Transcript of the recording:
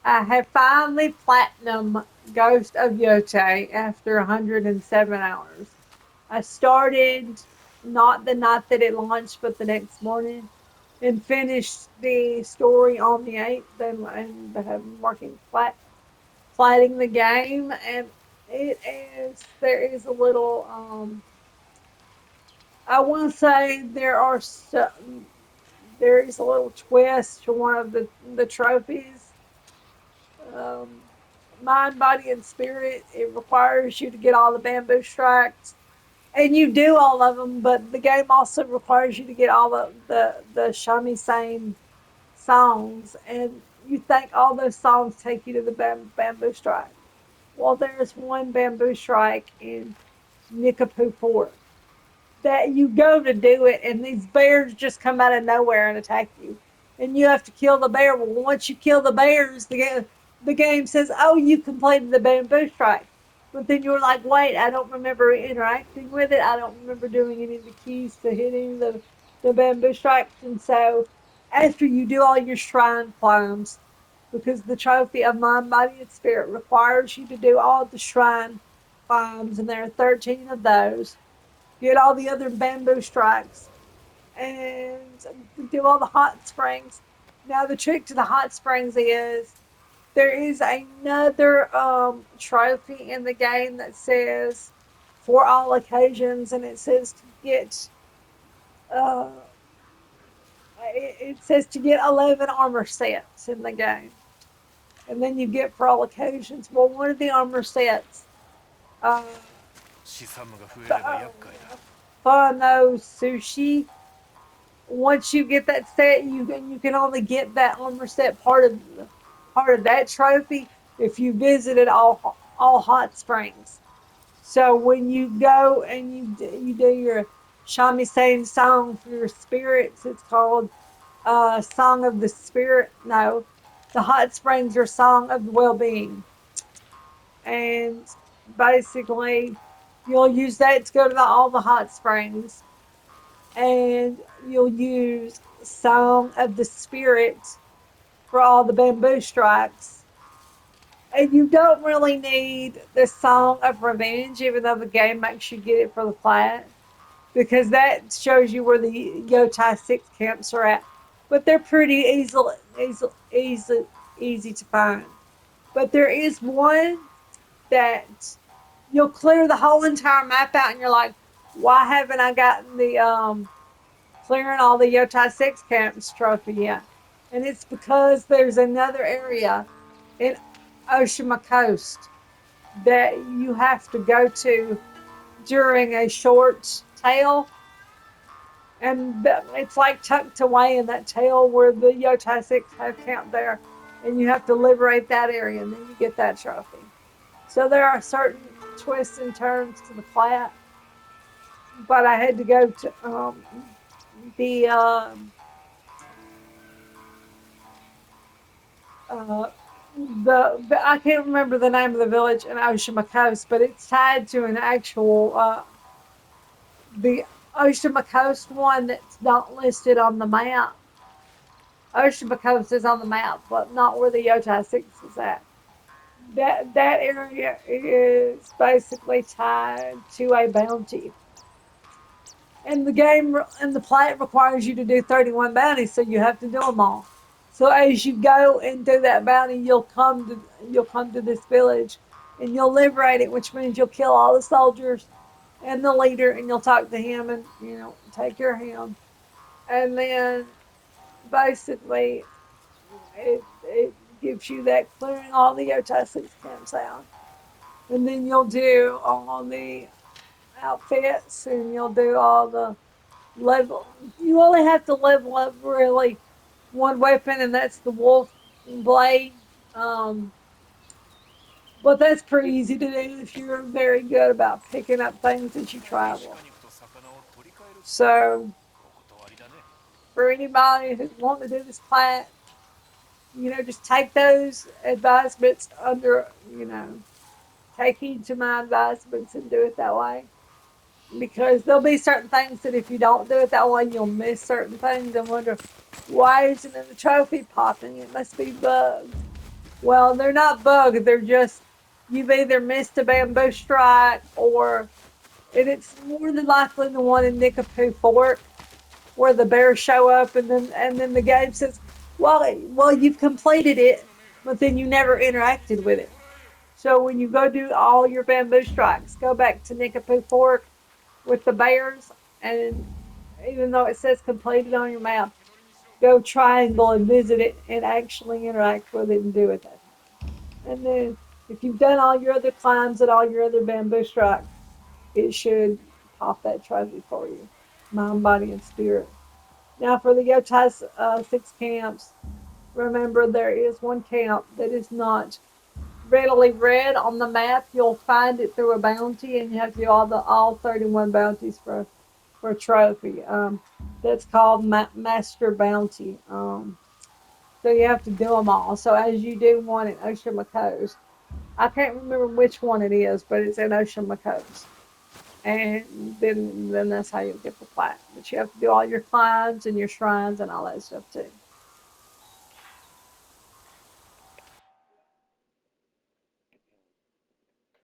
I have finally platinum Ghost of Yōtei after 107 hours. I started not the night that it launched, but the next morning, and finished the story on the 8th, and have been working plating the game, and there is a little, I want to say there is a little twist to one of the trophies. Um, Mind, body, and spirit. It requires you to get all the bamboo strikes, and you do all of them. But the game also requires you to get all the shamisen songs, and you think all those songs take you to the bamboo strike. Well, there's one bamboo strike in Nickapoo Fort that you go to do it, and these bears just come out of nowhere and attack you, and you have to kill the bear. Well, once you kill the bears, the game says, "Oh, you completed the bamboo strike." But then you're like, "Wait, I don't remember interacting with it. I don't remember doing any of the keys to hitting the bamboo strikes." And so, after you do all your shrine climbs, because the trophy of mind, body, and spirit requires you to do all the shrine climbs, and there are 13 of those. Get all the other bamboo strikes and do all the hot springs. Now, the trick to the hot springs is there is another trophy in the game that says for all occasions, and it says to get uh, it says to get 11 armor sets in the game, and then you get for all occasions. Well, one of the armor sets, uh, 資産が増えれば厄介だ。uh, Fano Sushi. Once you get that set, you can only get that armor set part of that trophy if you visited all hot springs. So when you go and you do your shamisen song for your spirits, it's called Song of the Spirit. No, the hot springs are Song of the Well-being, and basically you'll use that to go to all the hot springs, and you'll use Song of the Spirit for all the bamboo strikes. And you don't really need the Song of Revenge, even though the game makes you get it for the plat, because that shows you where the Yōtei 6 camps are at. But they're pretty easy to find. But there is one that you'll clear the whole entire map out, and you're like, why haven't I gotten the clearing all the Yōtei 6 camps trophy yet? And it's because there's another area in Oshima Coast that you have to go to during a short tail. And it's like tucked away in that tail where the Yōtei 6 have camp there. And you have to liberate that area, and then you get that trophy. So there are certain twists and turns to the plat. But I had to go to the uh, I can't remember the name of the village in Oshima Coast, but it's tied to an actual the Oshima Coast one that's not listed on the map. Oshima Coast is on the map, but not where the Yōtei 6 is at. That area is basically tied to a bounty. And the game and the plat requires you to do 31 bounties, so you have to do them all. So as you go and do that bounty, you'll come to this village, and you'll liberate it, which means you'll kill all the soldiers and the leader, and you'll talk to him, and take care of him. And then basically it gives you that clearing all the Yōtei 6 camps out. And then you'll do all the outfits, and you'll do all the level. You only have to level up really one weapon, and that's the wolf blade. Um, but that's pretty easy to do if you're very good about picking up things as you travel. 鹿肉と魚を取り替えるっていうのは So お断りだね。for anybody who's wanting to do this class, just take those advisements take heed to my advisements and do it that way. Because there'll be certain things that if you don't do it that way, you'll miss certain things and wonder why isn't the trophy popping? It must be bugged. Well, they're not bugged. They're just you've either missed a bamboo strike or and it's more than likely the one in Nickapoo Fork where the bears show up and then the game says, well, you've completed it, but then you never interacted with it. So when you go do all your bamboo strikes, go back to Nickapoo Fork with the bears, and even though it says completed on your map, go triangle and visit it and actually interact with it and do it that time. And then if you've done all your other climbs and all your other bamboo strikes, it should pop that trophy for you. Mind, body, and spirit. Now for the Yōtei 6 camps, remember there is one camp that is not readily read on the map. You'll find it through a bounty, and you have to do all 31 bounties for a trophy. That's called Master Bounty. So you have to do them all. So as you do one in Ocean Coast, I can't remember which one it is, but it's in Ocean Coast. And then that's how you'll get the plaque. But you have to do all your climbs and your shrines and all that stuff too.